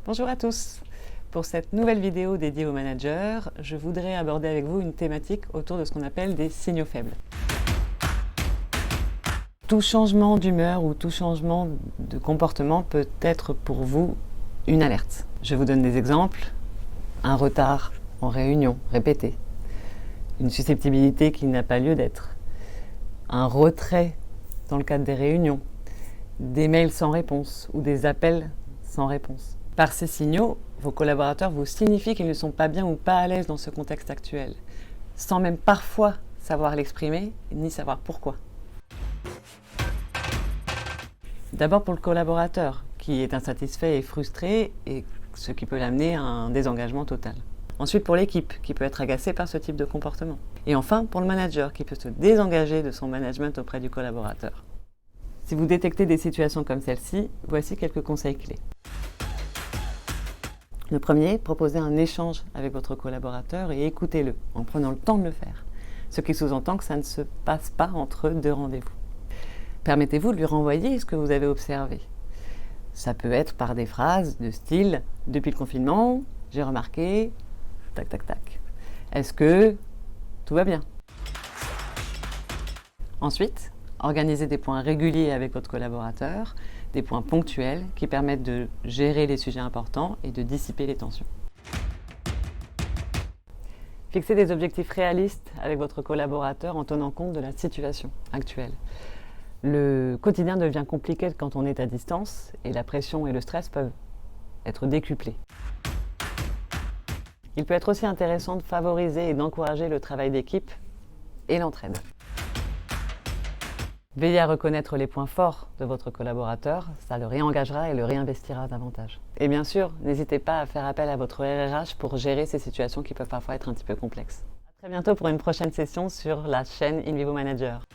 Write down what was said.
Bonjour à tous. Pour cette nouvelle vidéo dédiée aux managers, je voudrais aborder avec vous une thématique autour de ce qu'on appelle des signaux faibles. Tout changement d'humeur ou tout changement de comportement peut être pour vous une alerte. Je vous donne des exemples. Un retard en réunion répété, une susceptibilité qui n'a pas lieu d'être, un retrait dans le cadre des réunions, des mails sans réponse ou des appels sans réponse. Par ces signaux, vos collaborateurs vous signifient qu'ils ne sont pas bien ou pas à l'aise dans ce contexte actuel, sans même parfois savoir l'exprimer ni savoir pourquoi. D'abord pour le collaborateur, qui est insatisfait et frustré, et ce qui peut l'amener à un désengagement total. Ensuite pour l'équipe, qui peut être agacée par ce type de comportement. Et enfin pour le manager, qui peut se désengager de son management auprès du collaborateur. Si vous détectez des situations comme celle-ci, voici quelques conseils clés. Le premier, proposez un échange avec votre collaborateur et écoutez-le en prenant le temps de le faire, ce qui sous-entend que ça ne se passe pas entre deux rendez-vous. Permettez-vous de lui renvoyer ce que vous avez observé. Ça peut être par des phrases de style « Depuis le confinement, j'ai remarqué… tac tac tac. Est-ce que tout va bien ?» Ensuite, organisez des points réguliers avec votre collaborateur, des points ponctuels qui permettent de gérer les sujets importants et de dissiper les tensions. Fixez des objectifs réalistes avec votre collaborateur en tenant compte de la situation actuelle. Le quotidien devient compliqué quand on est à distance et la pression et le stress peuvent être décuplés. Il peut être aussi intéressant de favoriser et d'encourager le travail d'équipe et l'entraide. Veillez à reconnaître les points forts de votre collaborateur, ça le réengagera et le réinvestira davantage. Et bien sûr, n'hésitez pas à faire appel à votre RRH pour gérer ces situations qui peuvent parfois être un petit peu complexes. À très bientôt pour une prochaine session sur la chaîne InVivo Manager.